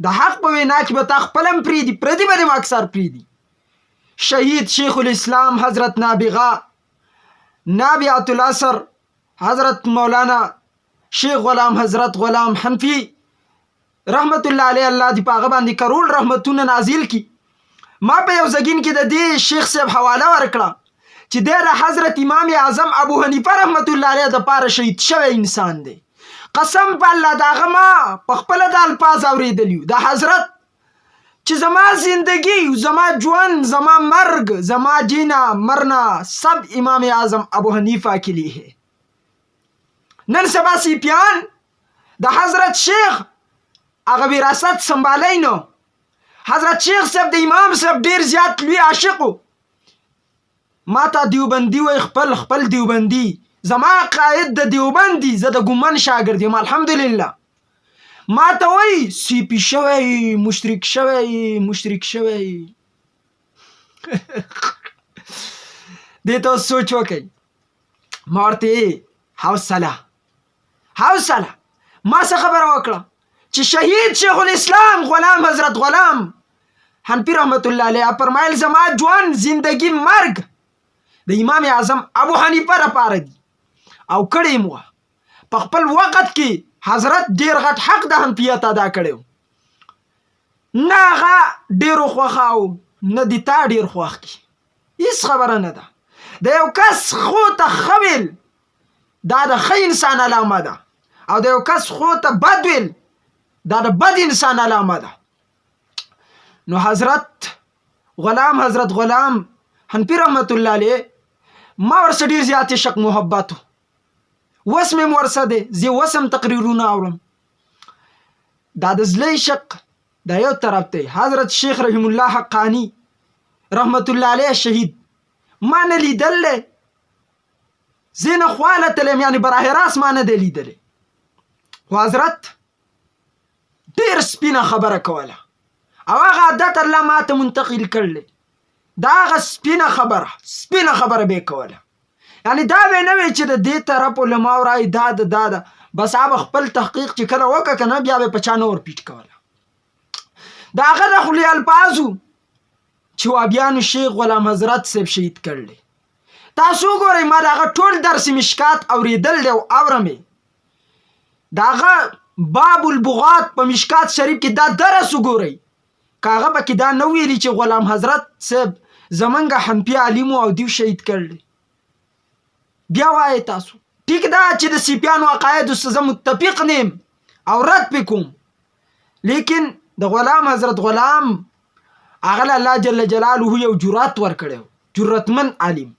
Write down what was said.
د حق په وینا کې به تا خپل هم پرېږدي پردي به دې اکثر پرېږدي. شهید شیخ الاسلام حضرت نابغه نابعة العصر حضرت مولانا شیخ غلام حضرت غلام حنفی رحمت الله علیه، الله دې په هغه باندې کروڑ رحمتونه نازل کی. ما په یو ځګین کې د دې شیخ صاحب حواله ورکړه چې د حضرت امام اعظم ابو حنیفه رحمت الله علیه د پاره شهید شوی انسان دی. قسم په الله د هغه ما په خپله د الفاظ اورېدلي د حضرت چې زما زندگی زما ژوند زما مرګ زما جینا مرنا سب امام اعظم ابو حنیفه کے لیے ہے. نن سبا سیپیان د حضرت شیخ هغه وراثت سنبالی نو. حضرت شیخ صاحب د امام صاحب ډیر زیات لوی عاشق و. ما ته دیوبندي وای خپل دیوبندي زما قائد د دیوبندي زه د ګومن شاګرد یم الحمدلله. ما ته وای سیپی شوی مشرک شوی دې ته سوچ وکئ. ما ورته حوصله ما څه خبره وکړه چې شهید شیخ الاسلام غلام حضرت غلام حنفی رحمت الله علیه فرمایل زما ژوند زندگی مرګ د امام اعظم ابو حنیفه لپاره دي او کړی مو په خپل وخت کې حضرت ډیر غټ حق د حنفیت ادا کړو. نه هغه ډیرو خوښاو نه د تا ډیر خوښ کی هیڅ خبره نه ده. د یو کس خو ته خویل دا د ښه انسان علامه ده او د یو کس خو ته بد ویل دا د بد انسان علامه ده. نو حضرت غلام حنفی رحمت الله علیه ما ورسره ډیر زیات عشق محبت وس مې ورسره دی زه وسم تقریرونه اورم. دا د زړه عشق دا یو طرف دی. حضرت شیخ رحم الله حقانی رحمت الله علیه شهید ما نه لیدل زه نه خواله تلم یعنی براه راست ما نه دی لیدلی. خو حضرت ډیر سپینه خبره کوله او هغه عادت الله ما ته منتقل کړلی. دا هغه سپینه خبره به کوله یعنی دا به نه وي چې د دې طرف علما ورایي دا ده بس هغه خپل تحقیق چې کله وکړه که نه بیا به په چا نه ورپیټ کوله. د هغه د خولې الفاظو چې وابیانو شیخ غلام حضرت صاحب شهید کړلی. تاسو وګورئ ما د هغه ټول درس مشکات اورېدل دی او اورم یې. د هغه باب البغات په مشکات شریف کې دا درس وګورئ که هغه پکې دا نه ویلي چې غلام حضرت صاحب زمونږ حنفي عالم او دیو شهید کړلی. بیا وایي تاسو ټیک ده چې د سیپیانو عقایدو سره زه متفق نیم او رد پې کوم لیکن د غلام حضرت غلام هغه له الله جل جلاله یو جرأت ورکړی جرأتمن عالم